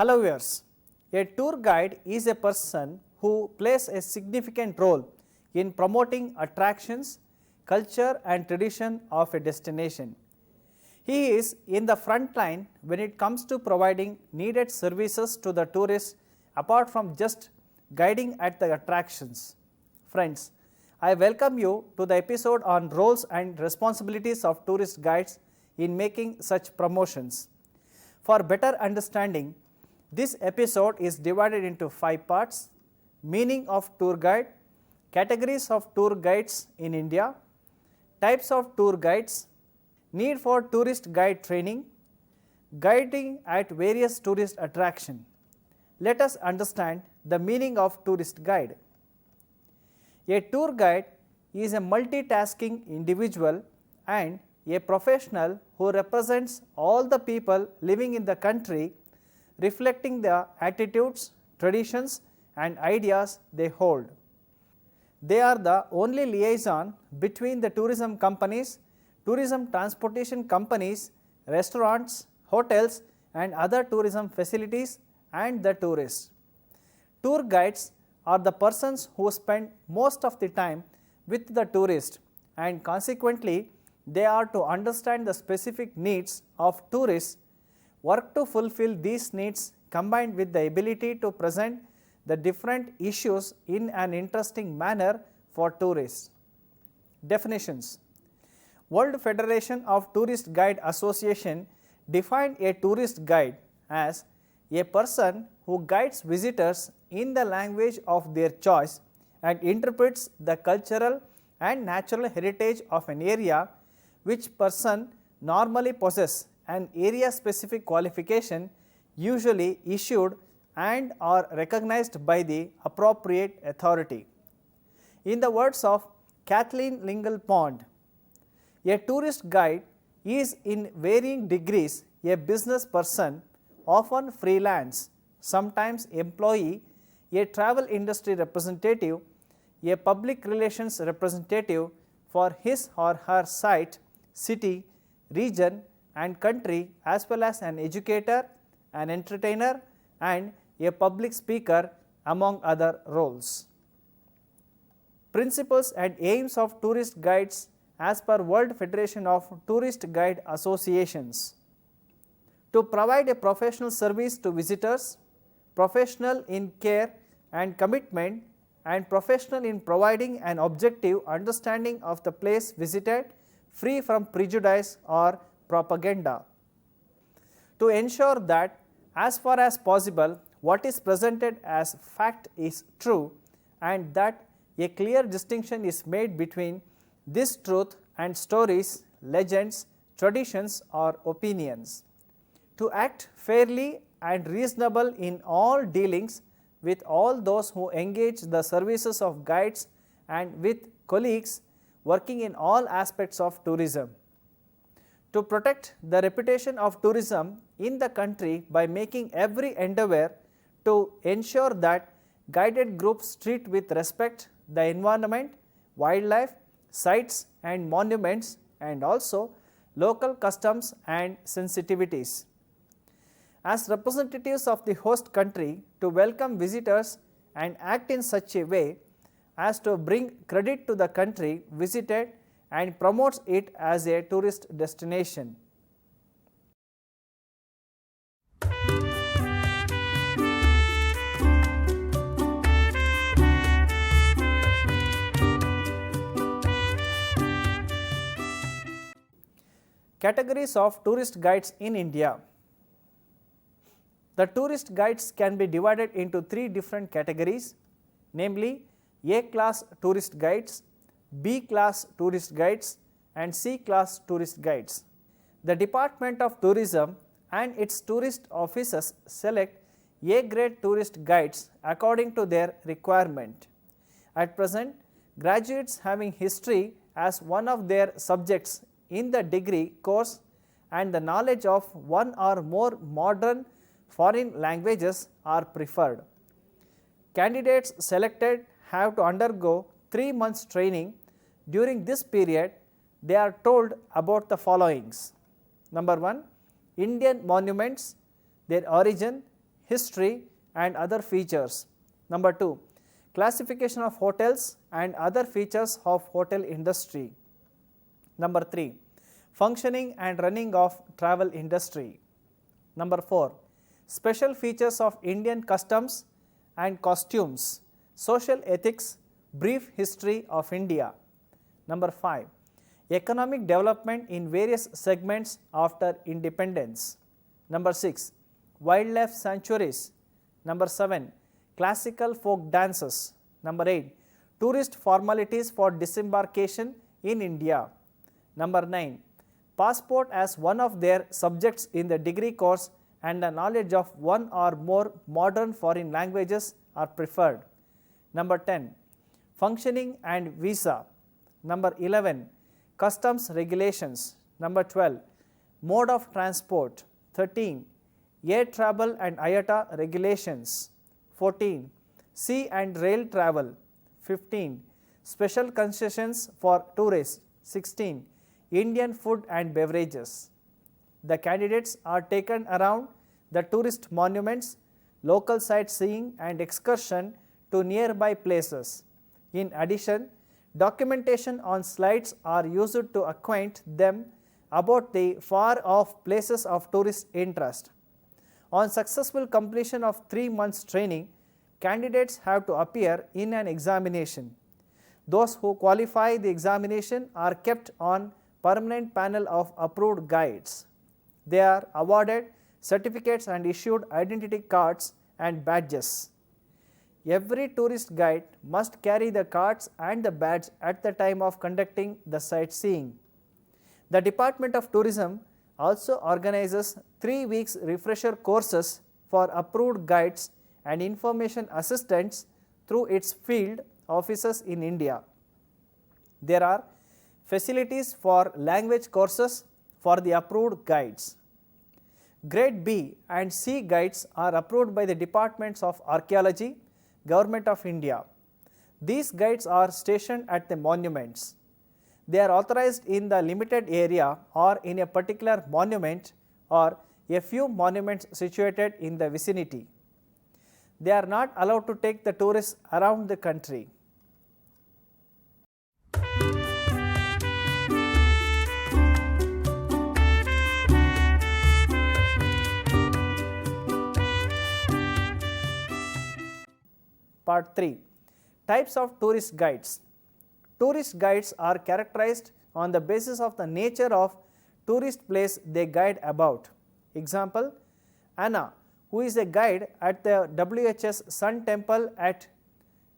Hello viewers, a tour guide is a person who plays a significant role in promoting attractions, culture and tradition of a destination. He is in the front line when it comes to providing needed services to the tourists apart from just guiding at the attractions. Friends, I welcome you to the episode on roles and responsibilities of tourist guides in making such promotions. For better understanding, this episode is divided into 5 parts: meaning of tour guide, categories of tour guides in India, types of tour guides, need for tourist guide training, guiding at various tourist attractions. Let us understand the meaning of tourist guide. A tour guide is a multitasking individual and a professional who represents all the people living in the country, reflecting the attitudes, traditions and ideas they hold. They are the only liaison between the tourism companies, tourism transportation companies, restaurants, hotels and other tourism facilities and the tourists. Tour guides are the persons who spend most of the time with the tourist, and consequently they are to understand the specific needs of tourists, work to fulfill these needs combined with the ability to present the different issues in an interesting manner for tourists. Definitions. World Federation of Tourist Guide Association defined a tourist guide as a person who guides visitors in the language of their choice and interprets the cultural and natural heritage of an area, which person normally possesses an area specific qualification usually issued and are recognized by the appropriate authority. In the words of Kathleen Lingle Pond, a tourist guide is in varying degrees a business person, often freelance, sometimes employee, a travel industry representative, a public relations representative for his or her site, city, region and country, as well as an educator, an entertainer and a public speaker, among other roles. Principles and aims of tourist guides as per World Federation of Tourist Guide Associations: to provide a professional service to visitors, professional in care and commitment and professional in providing an objective understanding of the place visited, free from prejudice or propaganda. To ensure that as far as possible what is presented as fact is true and that a clear distinction is made between this truth and stories, legends, traditions or opinions. To act fairly and reasonable in all dealings with all those who engage the services of guides and with colleagues working in all aspects of tourism. To protect the reputation of tourism in the country by making every endeavor to ensure that guided groups treat with respect the environment, wildlife, sites and monuments and also local customs and sensitivities. As representatives of the host country, to welcome visitors and act in such a way as to bring credit to the country visited and promotes it as a tourist destination. Categories of tourist guides in India. The tourist guides can be divided into 3 different categories, namely A class tourist guides, B class tourist guides and C class tourist guides. The Department of Tourism and its tourist offices select A grade tourist guides according to their requirement. At present, graduates having history as one of their subjects in the degree course and the knowledge of one or more modern foreign languages are preferred. Candidates selected have to undergo 3 months training. During this period, they are told about the followings: Number 1, Indian monuments, their origin, history and other features. Number 2, classification of hotels and other features of hotel industry. Number 3, functioning and running of travel industry. Number 4, special features of Indian customs and costumes, social ethics, brief history of India. Number 5, economic development in various segments after independence. Number 6, wildlife sanctuaries. Number 7, classical folk dances. Number 8, tourist formalities for disembarkation in India. Number 9, passport as one of their subjects in the degree course and the knowledge of one or more modern foreign languages are preferred. Number 10, functioning and visa. Number 11, customs regulations. Number 12, mode of transport. 13, air travel and IATA regulations. 14, sea and rail travel. 15, special concessions for tourists. 16, Indian food and beverages. The candidates are taken around the tourist monuments, local sightseeing and excursion to nearby places. In addition, documentation on slides are used to acquaint them about the far off places of tourist interest. On successful completion of 3 months training, candidates have to appear in an examination. Those who qualify the examination are kept on permanent panel of approved guides. They are awarded certificates and issued identity cards and badges. Every tourist guide must carry the cards and the badge at the time of conducting the sightseeing. The Department of Tourism also organizes 3 weeks refresher courses for approved guides and information assistants through its field offices in India. There are facilities for language courses for the approved guides. Grade B and C guides are approved by the Departments of Archaeology, Government of India. These guides are stationed at the monuments. They are authorized in the limited area or in a particular monument or a few monuments situated in the vicinity. They are not allowed to take the tourists around the country. Part 3, types of tourist guides. Tourist guides are characterized on the basis of the nature of tourist place they guide about. Example, Anna, who is a guide at the WHS Sun Temple at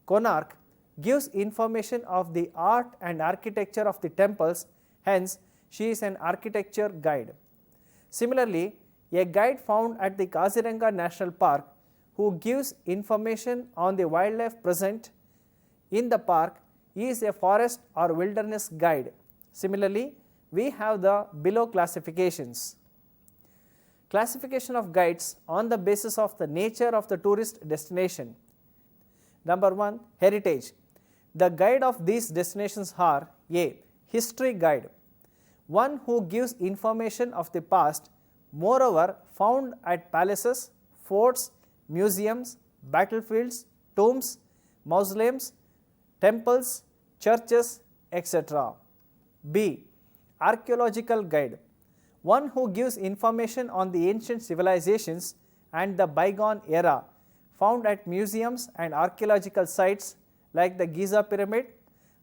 Konark, gives information of the art and architecture of the temples, hence she is an architecture guide. Similarly, a guide found at the Kaziranga National Park who gives information on the wildlife present in the park is a forest or wilderness guide. Similarly, we have the below classifications. Classification of guides on the basis of the nature of the tourist destination. Number 1, heritage. The guide of these destinations are A. History guide, one who gives information of the past, moreover found at palaces, forts, museums, battlefields, tombs, mausoleums, temples, churches, etc. B. Archaeological guide, one who gives information on the ancient civilizations and the bygone era found at museums and archaeological sites like the Giza Pyramid,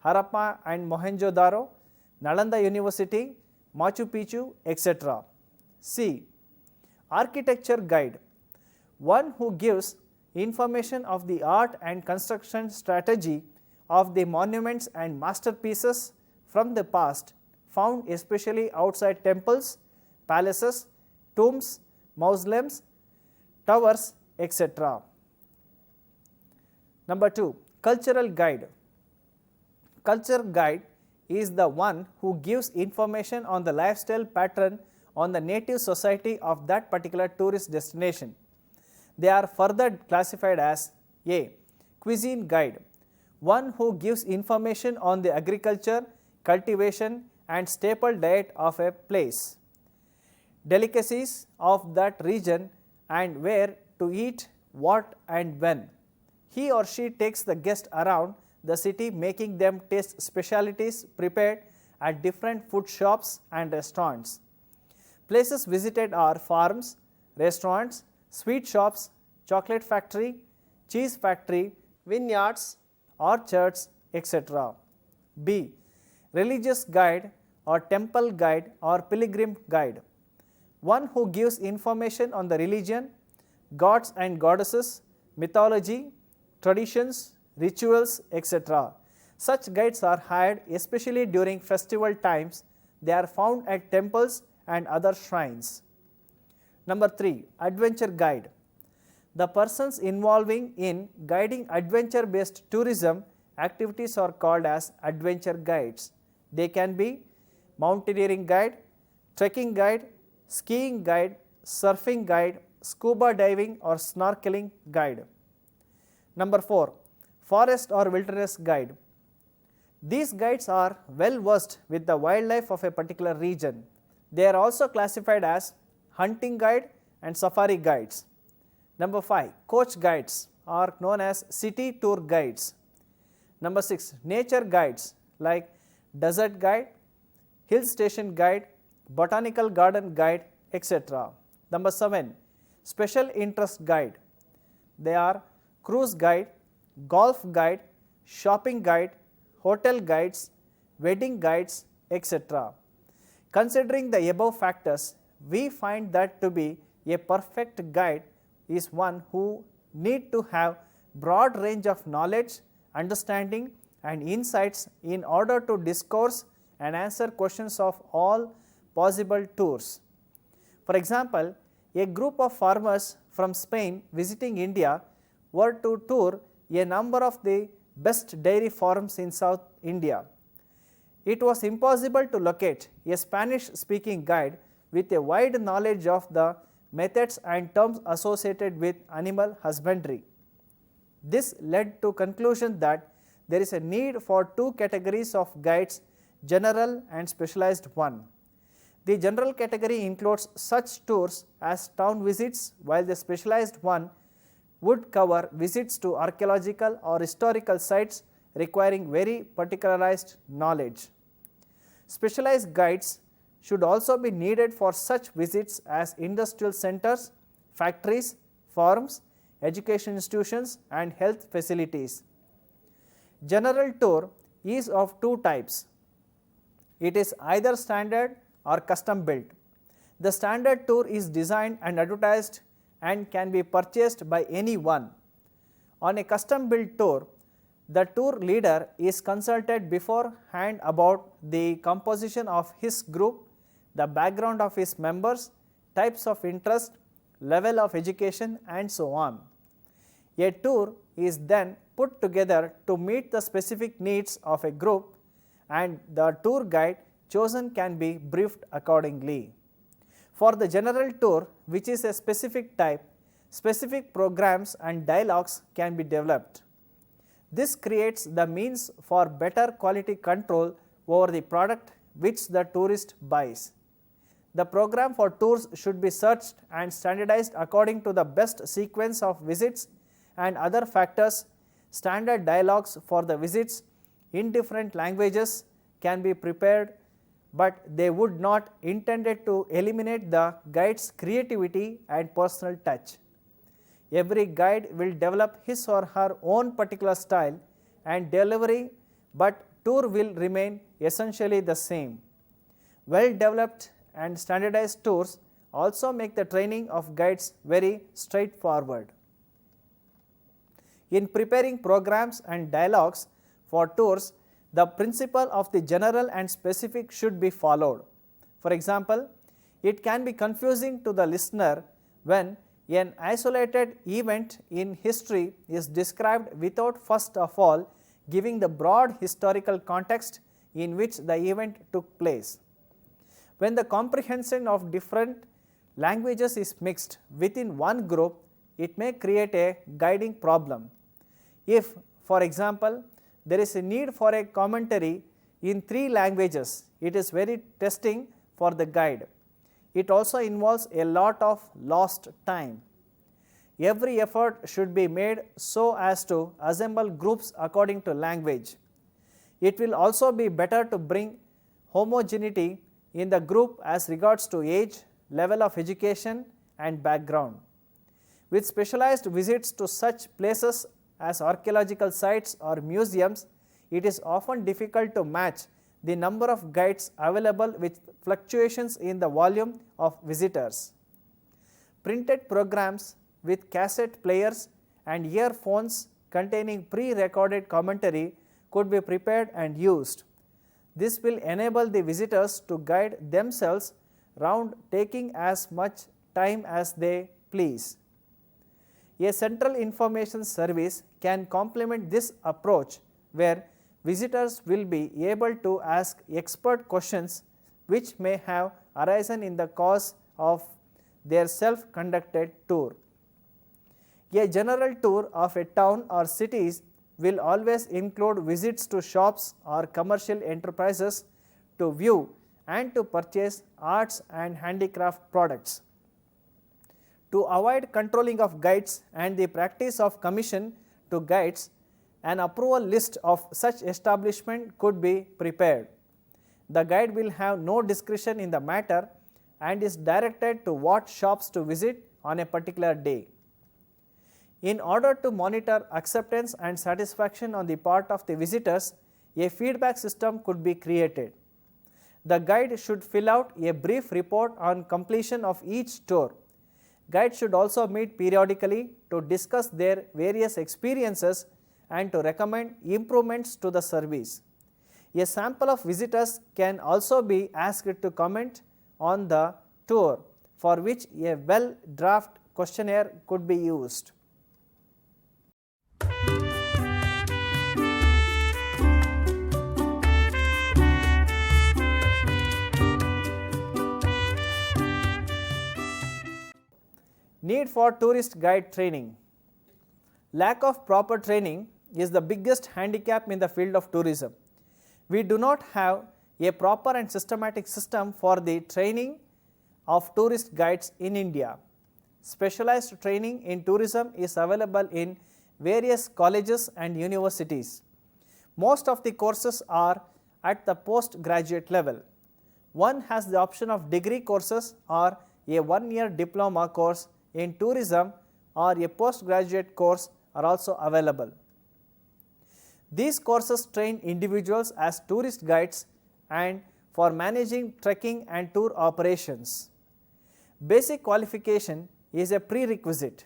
Harappa and Mohenjo-daro, Nalanda University, Machu Picchu, etc. C. Architecture guide, one who gives information of the art and construction strategy of the monuments and masterpieces from the past found especially outside temples, palaces, tombs, mausoleums, towers, etc. Number 2, cultural guide. Culture guide is the one who gives information on the lifestyle pattern on the native society of that particular tourist destination. They are further classified as A. Cuisine guide, one who gives information on the agriculture, cultivation and staple diet of a place, delicacies of that region and where to eat what and when. He or she takes the guest around the city, making them taste specialties prepared at different food shops and restaurants. Places visited are farms, restaurants, sweet shops, chocolate factory, cheese factory, vineyards, orchards, etc. B. Religious guide or temple guide or pilgrim guide. One who gives information on the religion, gods and goddesses, mythology, traditions, rituals, etc. Such guides are hired especially during festival times. They are found at temples and other shrines. Number 3. Adventure guide. The persons involving in guiding adventure-based tourism activities are called as adventure guides. They can be mountaineering guide, trekking guide, skiing guide, surfing guide, scuba diving or snorkeling guide. Number 4. Forest or wilderness guide. These guides are well versed with the wildlife of a particular region. They are also classified as hunting guide and safari guides. Number 5. Coach guides are known as city tour guides. Number 6. Nature guides like desert guide, hill station guide, botanical garden guide, etc. Number 7. Special interest guide. They are cruise guide, golf guide, shopping guide, hotel guides, wedding guides, etc. Considering the above factors, we find that to be a perfect guide is one who need to have broad range of knowledge, understanding and insights in order to discourse and answer questions of all possible tours. For example, a group of farmers from Spain visiting India were to tour a number of the best dairy farms in South India. It was impossible to locate a Spanish speaking guide with a wide knowledge of the methods and terms associated with animal husbandry. This led to conclusion that there is a need for two categories of guides, general and specialized one. The general category includes such tours as town visits, while the specialized one would cover visits to archaeological or historical sites requiring very particularized knowledge. Specialized guides should also be needed for such visits as industrial centers, factories, farms, education institutions and health facilities. General tour is of two types. It is either standard or custom built. The standard tour is designed and advertised and can be purchased by anyone. On a custom built tour, the tour leader is consulted beforehand about the composition of his group, the background of his members, types of interest, level of education and so on. A tour is then put together to meet the specific needs of a group and the tour guide chosen can be briefed accordingly. For the general tour, which is a specific type, specific programs and dialogues can be developed. This creates the means for better quality control over the product which the tourist buys. The program for tours should be searched and standardized according to the best sequence of visits and other factors. Standard dialogues for the visits in different languages can be prepared, but they would not intended to eliminate the guide's creativity and personal touch. Every guide will develop his or her own particular style and delivery, but tour will remain essentially the same. Well developed and standardized tours also make the training of guides very straightforward. In preparing programs and dialogues for tours, the principle of the general and specific should be followed. For example, it can be confusing to the listener when an isolated event in history is described without first of all giving the broad historical context in which the event took place. When the comprehension of different languages is mixed within one group, it may create a guiding problem. If, for example, there is a need for a commentary in 3 languages, it is very testing for the guide. It also involves a lot of lost time. every effort should be made so as to assemble groups according to language. It will also be better to bring homogeneity in the group as regards to age, level of education and background. With specialized visits to such places as archaeological sites or museums, it is often difficult to match the number of guides available with fluctuations in the volume of visitors. Printed programs with cassette players and earphones containing pre-recorded commentary could be prepared and used. This will enable the visitors to guide themselves round, taking as much time as they please. A central information service can complement this approach, where visitors will be able to ask expert questions which may have arisen in the course of their self-conducted tour. A general tour of a town or cities will always include visits to shops or commercial enterprises to view and to purchase arts and handicraft products. To avoid controlling of guides and the practice of commission to guides, an approval list of such establishment could be prepared. The guide will have no discretion in the matter and is directed to what shops to visit on a particular day. In order to monitor acceptance and satisfaction on the part of the visitors, a feedback system could be created. The guide should fill out a brief report on completion of each tour. Guides should also meet periodically to discuss their various experiences and to recommend improvements to the service. A sample of visitors can also be asked to comment on the tour, for which a well-drafted questionnaire could be used. Need for tourist guide training. Lack of proper training is the biggest handicap in the field of tourism. We do not have a proper and systematic system for the training of tourist guides in India. Specialized training in tourism is available in various colleges and universities. Most of the courses are at the postgraduate level. One has the option of degree courses or a one-year diploma course in tourism, or a postgraduate course are also available. These courses train individuals as tourist guides and for managing trekking and tour operations. Basic qualification is a prerequisite.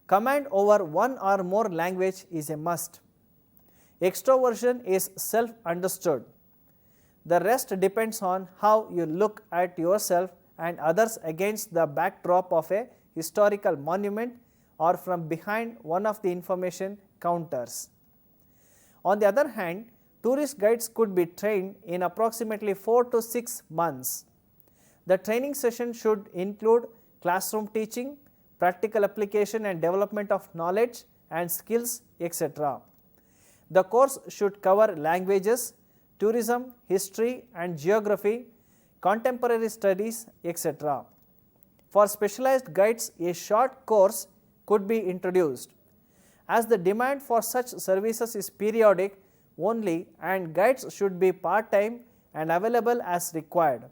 Command over one or more language is a must. Extroversion is self-understood. The rest depends on how you look at yourself and others against the backdrop of a historical monument or from behind one of the information counters. On the other hand, tourist guides could be trained in approximately 4 to 6 months. The training session should include classroom teaching, practical application and development of knowledge and skills, etc. The course should cover languages, tourism, history and geography, contemporary studies, etc. For specialized guides, a short course could be introduced. As the demand for such services is periodic only and guides should be part-time and available as required.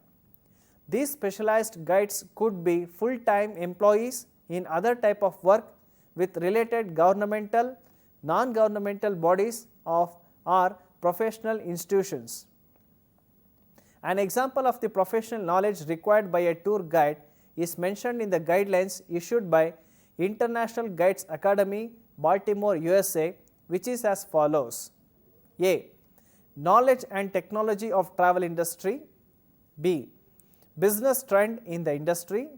These specialized guides could be full-time employees in other type of work with related governmental, non-governmental bodies of or professional institutions. An example of the professional knowledge required by a tour guide is mentioned in the guidelines issued by International Guides Academy, Baltimore, USA, which is as follows: A. Knowledge and technology of travel industry. B. Business trend in the industry.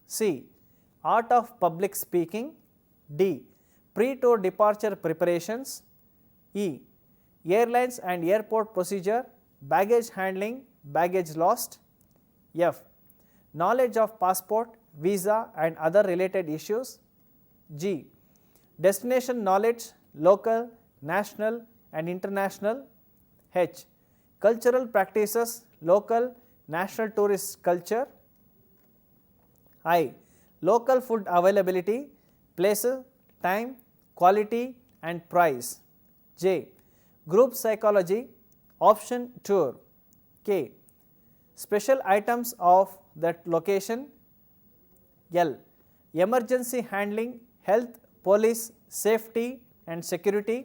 C. Art of public speaking. D. Pre-tour departure preparations. E. Airlines and airport procedure, baggage handling, baggage lost. F. Knowledge of passport, visa and other related issues. G. Destination knowledge, local, national and international. H. Cultural practices, local, national tourist culture. I. Local food availability, place, time, quality and price. J. Group psychology. Option tour. K. Special items of that location. L. Emergency handling, health, police, safety and security.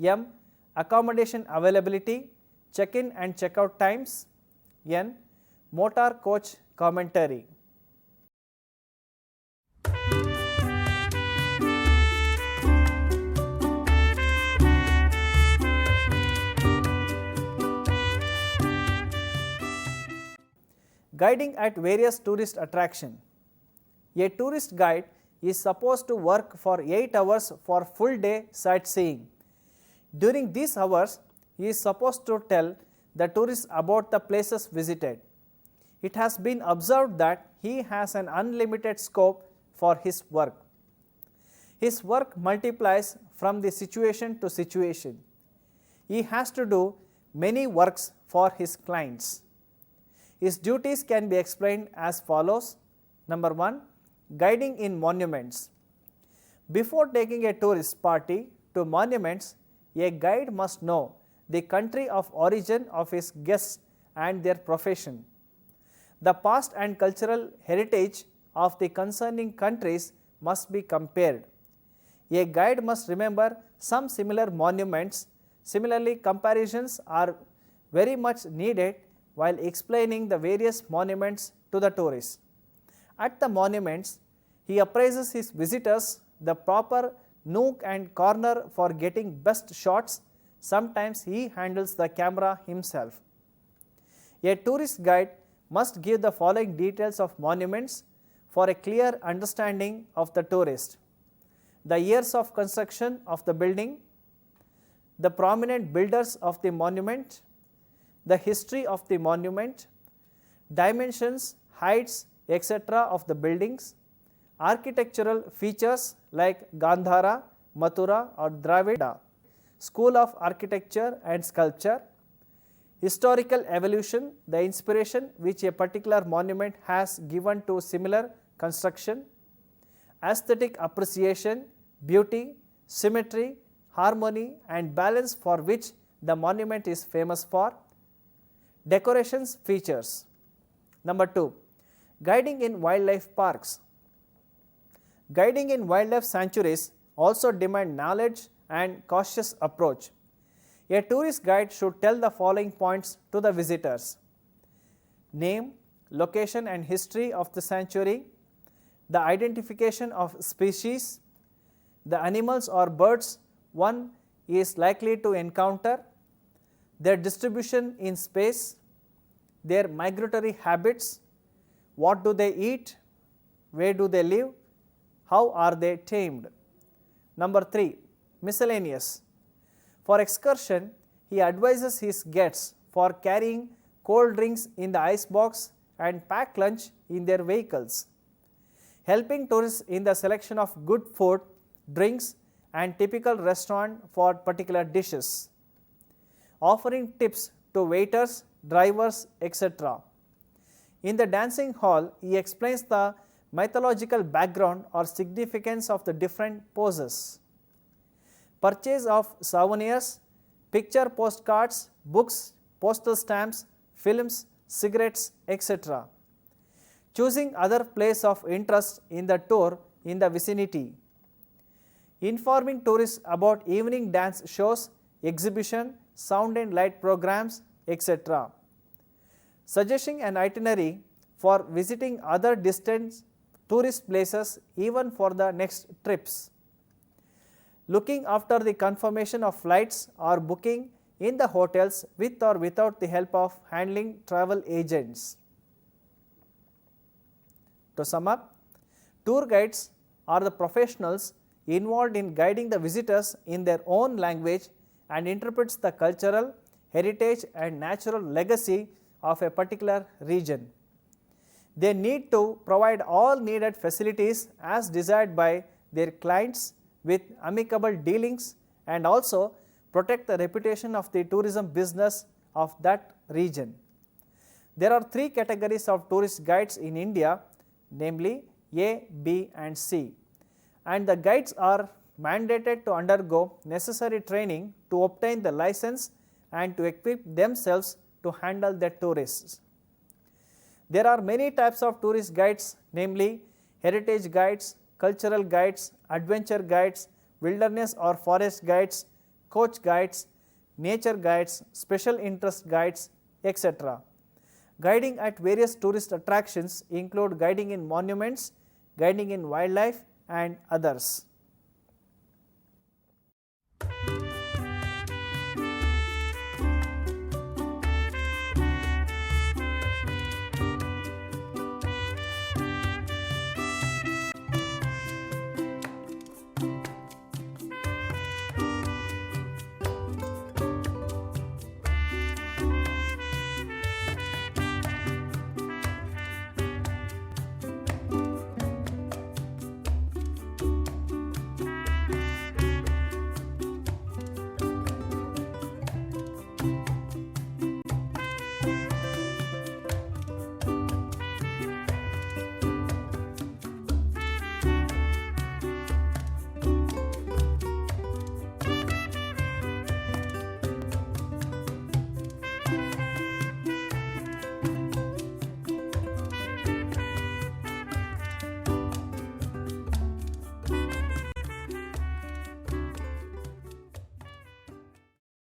M. Accommodation availability, check-in and check-out times. N. Motor coach commentary. Guiding at various tourist attractions. A tourist guide is supposed to work for 8 hours for full day sightseeing. During these hours, he is supposed to tell the tourists about the places visited. It has been observed that he has an unlimited scope for his work. His work multiplies from the situation to situation. He has to do many works for his clients. His duties can be explained as follows. Number 1. Guiding in monuments. Before taking a tourist party to monuments, a guide must know the country of origin of his guests and their profession. The past and cultural heritage of the concerning countries must be compared. A guide must remember some similar monuments. Similarly, comparisons are very much needed while explaining the various monuments to the tourists. At the monuments, he appraises his visitors the proper nook and corner for getting best shots. Sometimes he handles the camera himself. A tourist guide must give the following details of monuments for a clear understanding of the tourist: the years of construction of the building, the prominent builders of the monument, the history of the monument, dimensions, heights, etc. of the buildings, architectural features like Gandhara, Mathura or Dravida, school of architecture and sculpture, historical evolution, the inspiration which a particular monument has given to similar construction, aesthetic appreciation, beauty, symmetry, harmony and balance for which the monument is famous for, decorations features. Number 2. Guiding in wildlife parks. Guiding in wildlife sanctuaries also demand knowledge and cautious approach. A tourist guide should tell the following points to the visitors: name, location and history of the sanctuary, the identification of species, the animals or birds one is likely to encounter, their distribution in space, their migratory habits, what do they eat, where do they live, how are they tamed. Number 3. Miscellaneous. For excursion, he advises his guests for carrying cold drinks in the ice box and pack lunch in their vehicles, helping tourists in the selection of good food, drinks and typical restaurant for particular dishes, offering tips to waiters, drivers, etc. In the dancing hall, he explains the mythological background or significance of the different poses. Purchase of souvenirs, picture postcards, books, postal stamps, films, cigarettes, etc. Choosing other place of interest in the tour in the vicinity. Informing tourists about evening dance shows, exhibition, sound and light programs, etc. Suggesting an itinerary for visiting other distant tourist places even for the next trips. Looking after the confirmation of flights or booking in the hotels with or without the help of handling travel agents. To sum up, tour guides are the professionals involved in guiding the visitors in their own language and interprets the cultural, heritage and natural legacy of a particular region. They need to provide all needed facilities as desired by their clients with amicable dealings and also protect the reputation of the tourism business of that region. There are 3 categories of tourist guides in India, namely A, B and C. and the guides are mandated to undergo necessary training to obtain the license and to equip themselves to handle the tourists. There are many types of tourist guides, namely heritage guides, cultural guides, adventure guides, wilderness or forest guides, coach guides, nature guides, special interest guides, etc. Guiding at various tourist attractions include guiding in monuments, guiding in wildlife and others.